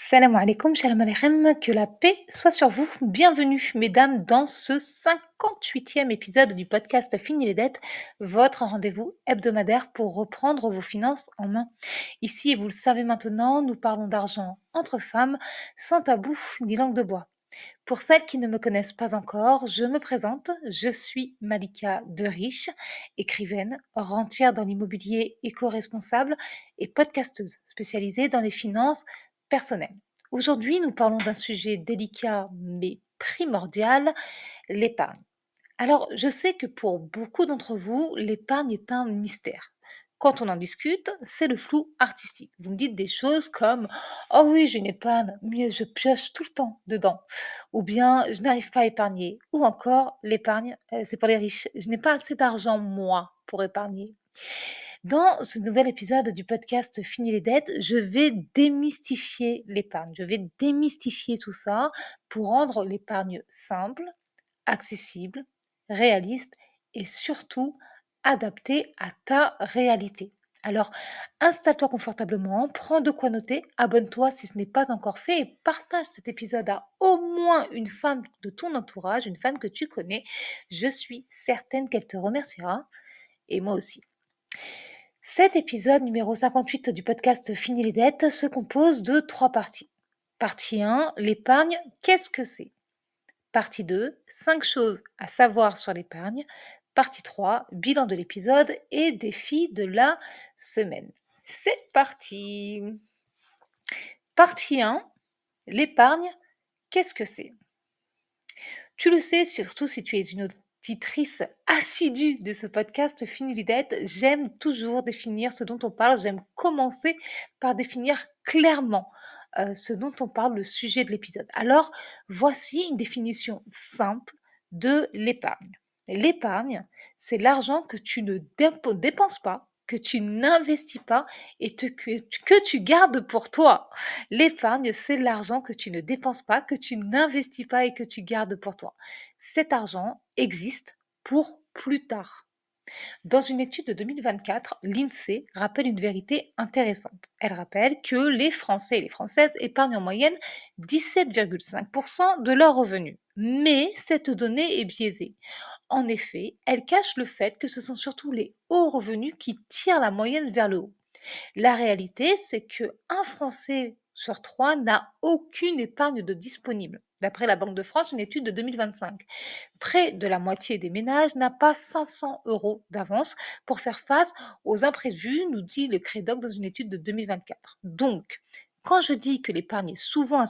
Salam alaikum, shalom aleichem, que la paix soit sur vous. Bienvenue, mesdames, dans ce 58e épisode du podcast Fini les dettes, votre rendez-vous hebdomadaire pour reprendre vos finances en main. Ici, et vous le savez maintenant, nous parlons d'argent entre femmes, sans tabou ni langue de bois. Pour celles qui ne me connaissent pas encore, je me présente, je suis Malika de Riche, écrivaine, rentière dans l'immobilier éco-responsable et podcasteuse spécialisée dans les finances personnelles. Aujourd'hui, nous parlons d'un sujet délicat mais primordial, l'épargne. Alors, je sais que pour beaucoup d'entre vous, l'épargne est un mystère. Quand on en discute, c'est le flou artistique. Vous me dites des choses comme «Oh oui, j'ai une épargne, mais je pioche tout le temps dedans», ou bien «Je n'arrive pas à épargner», ou encore «L'épargne, c'est pour les riches. Je n'ai pas assez d'argent, moi, pour épargner». Dans ce nouvel épisode du podcast Fini les dettes, je vais démystifier l'épargne. Je vais démystifier tout ça pour rendre l'épargne simple, accessible, réaliste et surtout adapté à ta réalité. Alors, installe-toi confortablement, prends de quoi noter, abonne-toi si ce n'est pas encore fait et partage cet épisode à au moins une femme de ton entourage, une femme que tu connais. Je suis certaine qu'elle te remerciera et moi aussi. Cet épisode numéro 58 du podcast Fini les dettes se compose de 3 parties. Partie 1, l'épargne, qu'est-ce que c'est? Partie 2, 5 choses à savoir sur l'épargne. Partie 3, bilan de l'épisode et défi de la semaine. C'est parti. Partie 1, l'épargne, qu'est-ce que c'est? Tu le sais, surtout si tu es une auditrice assidue de ce podcast Fini les dettes, j'aime toujours définir ce dont on parle, j'aime commencer par définir clairement ce dont on parle, le sujet de l'épisode. Alors, voici une définition simple de l'épargne. L'épargne, c'est l'argent que tu ne dépenses pas, que tu n'investis pas et que tu gardes pour toi. L'épargne, c'est l'argent que tu ne dépenses pas, que tu n'investis pas et que tu gardes pour toi. Cet argent existe pour plus tard. Dans une étude de 2024, l'INSEE rappelle une vérité intéressante. Elle rappelle que les Français et les Françaises épargnent en moyenne 17,5% de leurs revenus. Mais cette donnée est biaisée. En effet, elle cache le fait que ce sont surtout les hauts revenus qui tirent la moyenne vers le haut. La réalité, c'est que un Français sur 3 n'a aucune épargne de disponible. D'après la Banque de France, une étude de 2025. Près de la moitié des ménages n'a pas 500 euros d'avance pour faire face aux imprévus, nous dit le Crédoc dans une étude de 2024. Donc, quand je dis que l'épargne est souvent un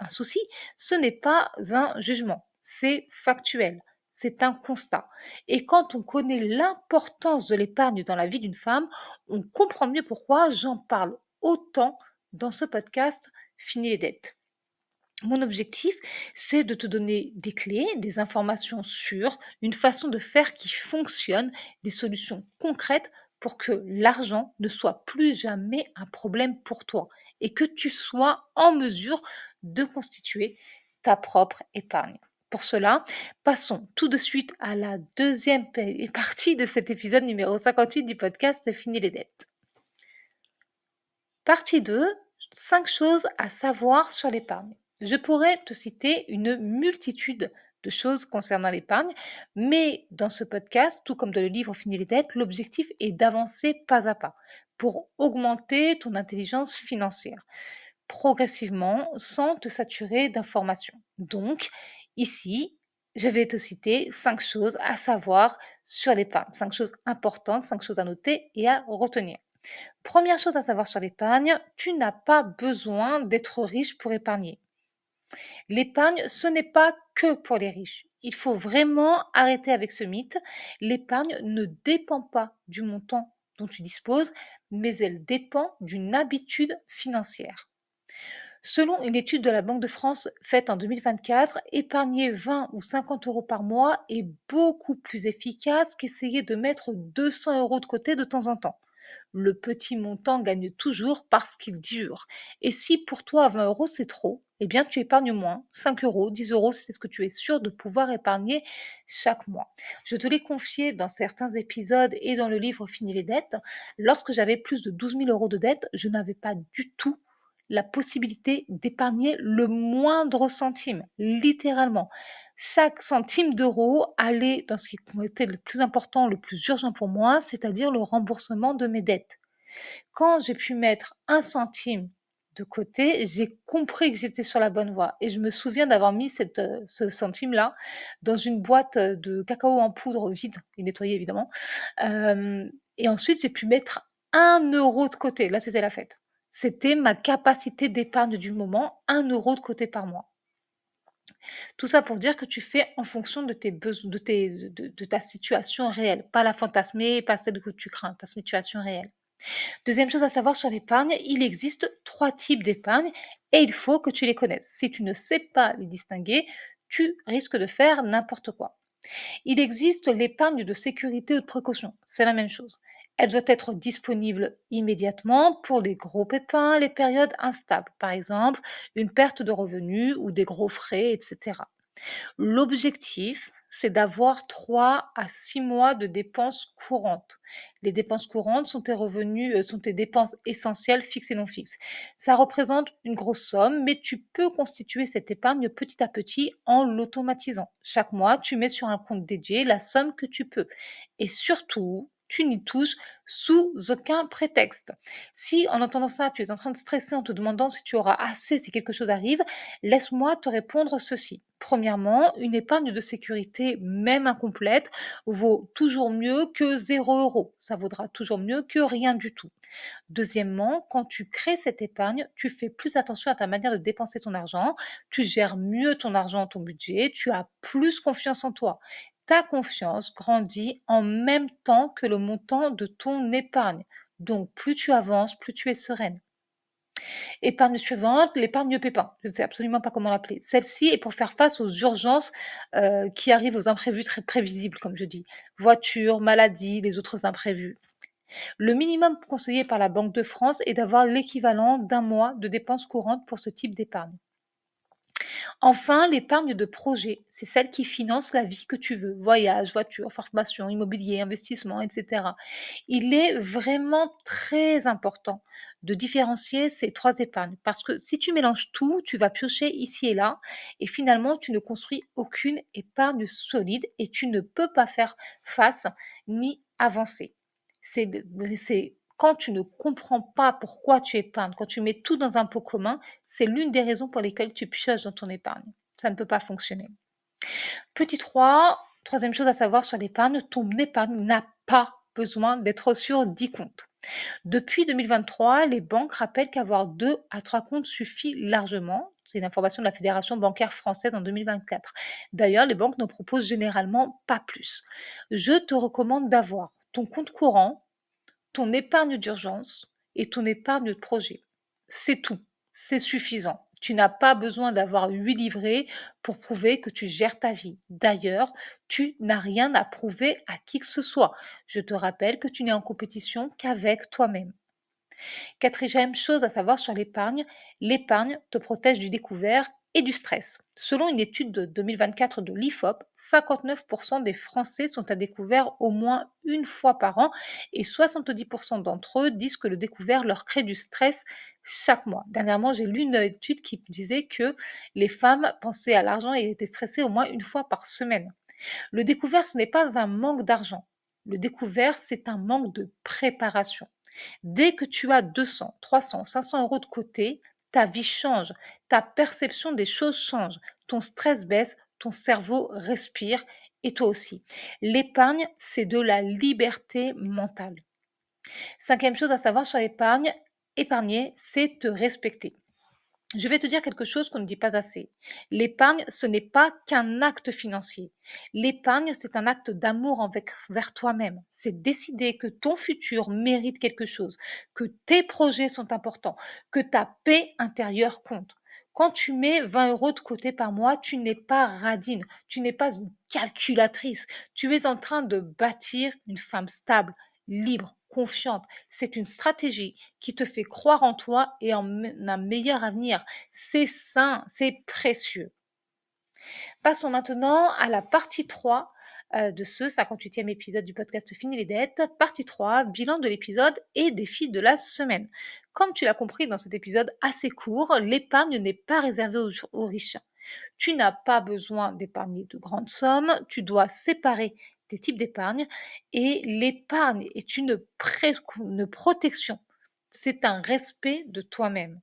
souci, ce n'est pas un jugement, c'est factuel. C'est un constat. Et quand on connaît l'importance de l'épargne dans la vie d'une femme, on comprend mieux pourquoi j'en parle autant dans ce podcast Fini les dettes. Mon objectif, c'est de te donner des clés, des informations sûres, une façon de faire qui fonctionne, des solutions concrètes pour que l'argent ne soit plus jamais un problème pour toi et que tu sois en mesure de constituer ta propre épargne. Pour cela, passons tout de suite à la deuxième partie de cet épisode numéro 58 du podcast Fini les dettes. Partie 2, 5 choses à savoir sur l'épargne. Je pourrais te citer une multitude de choses concernant l'épargne, mais dans ce podcast, tout comme dans le livre Fini les dettes, l'objectif est d'avancer pas à pas pour augmenter ton intelligence financière progressivement sans te saturer d'informations. Donc, ici, je vais te citer 5 choses à savoir sur l'épargne, 5 choses importantes, 5 choses à noter et à retenir. Première chose à savoir sur l'épargne, tu n'as pas besoin d'être riche pour épargner. L'épargne, ce n'est pas que pour les riches. Il faut vraiment arrêter avec ce mythe. L'épargne ne dépend pas du montant dont tu disposes, mais elle dépend d'une habitude financière. Selon une étude de la Banque de France faite en 2024, épargner 20 ou 50 euros par mois est beaucoup plus efficace qu'essayer de mettre 200 euros de côté de temps en temps. Le petit montant gagne toujours parce qu'il dure. Et si pour toi 20 euros c'est trop, eh bien tu épargnes moins, 5 euros, 10 euros, c'est ce que tu es sûr de pouvoir épargner chaque mois. Je te l'ai confié dans certains épisodes et dans le livre Fini les dettes. Lorsque j'avais plus de 12 000 euros de dettes, je n'avais pas du tout la possibilité d'épargner le moindre centime, littéralement. Chaque centime d'euro allait dans ce qui était le plus important, le plus urgent pour moi, c'est-à-dire le remboursement de mes dettes. Quand j'ai pu mettre un centime de côté, j'ai compris que j'étais sur la bonne voie et je me souviens d'avoir mis ce centime-là dans une boîte, de cacao en poudre vide et nettoyée évidemment, hem et ensuite j'ai pu mettre 1 € de côté. Là, c'était la fête. C'était ma capacité d'épargne du moment, 1 € de côté par mois. Tout ça pour dire que tu fais en fonction de tes besoins, de ta situation réelle, pas la fantasmer, pas celle que tu crains, ta situation réelle. Deuxième chose à savoir sur l'épargne, il existe 3 types d'épargne et il faut que tu les connaisses. Si tu ne sais pas les distinguer, tu risques de faire n'importe quoi. Il existe l'épargne de sécurité ou de précaution, c'est la même chose. Elle doit être disponible immédiatement pour les gros pépins, les périodes instables, par exemple une perte de revenus ou des gros frais, etc. L'objectif, c'est d'avoir 3 à 6 mois de dépenses courantes. Les dépenses courantes sont tes revenus, sont tes dépenses essentielles fixes et non fixes. Ça représente une grosse somme, mais tu peux constituer cette épargne petit à petit en l'automatisant. Chaque mois, tu mets sur un compte dédié la somme que tu peux. Et surtout, tu n'y touches sous aucun prétexte. Si en entendant ça, tu es en train de stresser en te demandant si tu auras assez si quelque chose arrive, laisse-moi te répondre ceci. Premièrement, une épargne de sécurité, même incomplète, vaut toujours mieux que 0 €. Ça vaudra toujours mieux que rien du tout. Deuxièmement, quand tu crées cette épargne, tu fais plus attention à ta manière de dépenser ton argent, tu gères mieux ton argent, ton budget, tu as plus confiance en toi. Ta confiance grandit en même temps que le montant de ton épargne. Donc, plus tu avances, plus tu es sereine. Épargne suivante, l'épargne pépin. Je ne sais absolument pas comment l'appeler. Celle-ci est pour faire face aux urgences, qui arrivent, aux imprévus très prévisibles, comme je dis. Voiture, maladie, les autres imprévus. Le minimum conseillé par la Banque de France est d'avoir l'équivalent d'un mois de dépenses courantes pour ce type d'épargne. Enfin, l'épargne de projet, c'est celle qui finance la vie que tu veux, voyage, voiture, formation, immobilier, investissement, etc. Il est vraiment très important de différencier ces 3 épargnes parce que si tu mélanges tout, tu vas piocher ici et là et finalement tu ne construis aucune épargne solide et tu ne peux pas faire face ni avancer. C'est quand tu ne comprends pas pourquoi tu épargnes, quand tu mets tout dans un pot commun, c'est l'une des raisons pour lesquelles tu pioches dans ton épargne. Ça ne peut pas fonctionner. Petit 3, troisième chose à savoir sur l'épargne, ton épargne n'a pas besoin d'être sur 10 comptes. Depuis 2023, les banques rappellent qu'avoir 2 à 3 comptes suffit largement. C'est une information de la Fédération bancaire française en 2024. D'ailleurs, les banques ne proposent généralement pas plus. Je te recommande d'avoir ton compte courant, ton épargne d'urgence et ton épargne de projet. C'est tout, c'est suffisant. Tu n'as pas besoin d'avoir 8 livrets pour prouver que tu gères ta vie. D'ailleurs, tu n'as rien à prouver à qui que ce soit. Je te rappelle que tu n'es en compétition qu'avec toi-même. Quatrième chose à savoir sur l'épargne te protège du découvert et du stress. Selon une étude de 2024 de l'IFOP, 59% des Français sont à découvert au moins une fois par an et 70% d'entre eux disent que le découvert leur crée du stress chaque mois. Dernièrement, j'ai lu une étude qui disait que les femmes pensaient à l'argent et étaient stressées au moins une fois par semaine. Le découvert, ce n'est pas un manque d'argent. Le découvert, c'est un manque de préparation. Dès que tu as 200, 300, 500 € de côté, ta vie change, ta perception des choses change, ton stress baisse, ton cerveau respire et toi aussi. L'épargne, c'est de la liberté mentale. Cinquième chose à savoir sur l'épargne, épargner, c'est te respecter. Je vais te dire quelque chose qu'on ne dit pas assez. L'épargne, ce n'est pas qu'un acte financier. L'épargne, c'est un acte d'amour envers toi-même. C'est décider que ton futur mérite quelque chose, que tes projets sont importants, que ta paix intérieure compte. Quand tu mets 20 € de côté par mois, tu n'es pas radine, tu n'es pas une calculatrice. Tu es en train de bâtir une femme stable, libre, confiante. C'est une stratégie qui te fait croire en toi et en un meilleur avenir. C'est sain, c'est précieux. Passons maintenant à la partie 3 de ce 58e épisode du podcast Fini les dettes. Partie 3, bilan de l'épisode et défi de la semaine. comme tu l'as compris dans cet épisode assez court, l'épargne n'est pas réservée aux riches. Tu n'as pas besoin d'épargner de grandes sommes, tu dois séparer tes types d'épargne et l'épargne est une protection. C'est un respect de toi-même.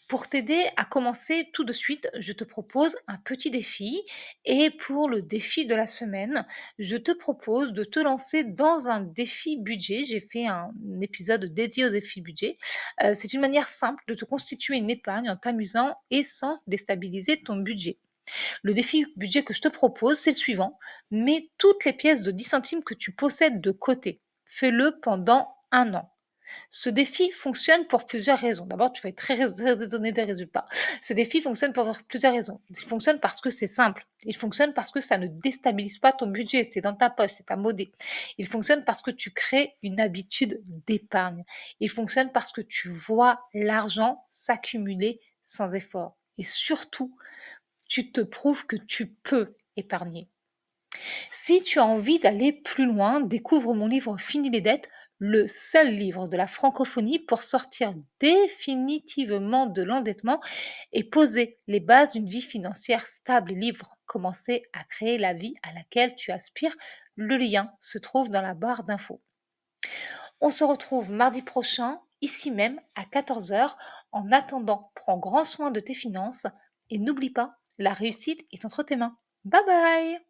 Pour t'aider à commencer tout de suite, je te propose un petit défi et pour le défi de la semaine, je te propose de te lancer dans un défi budget. J'ai fait un épisode dédié au défi budget. C'est une manière simple de te constituer une épargne en t'amusant et sans déstabiliser ton budget. Le défi budget que je te propose, c'est le suivant. Mets toutes les pièces de 10 centimes que tu possèdes de côté. Fais-le pendant un an. Ce défi fonctionne pour plusieurs raisons. D'abord, tu vas être très étonné des résultats. Ce défi fonctionne pour plusieurs raisons. Il fonctionne parce que c'est simple. Il fonctionne parce que ça ne déstabilise pas ton budget. C'est dans ta poche, c'est ta monnaie. Il fonctionne parce que tu crées une habitude d'épargne. Il fonctionne parce que tu vois l'argent s'accumuler sans effort. Et surtout, tu te prouves que tu peux épargner. Si tu as envie d'aller plus loin, découvre mon livre Fini les dettes, le seul livre de la francophonie pour sortir définitivement de l'endettement et poser les bases d'une vie financière stable et libre. Commencer à créer la vie à laquelle tu aspires. Le lien se trouve dans la barre d'infos. On se retrouve mardi prochain, ici même, à 14 heures. En attendant, prends grand soin de tes finances et n'oublie pas, la réussite est entre tes mains. Bye bye!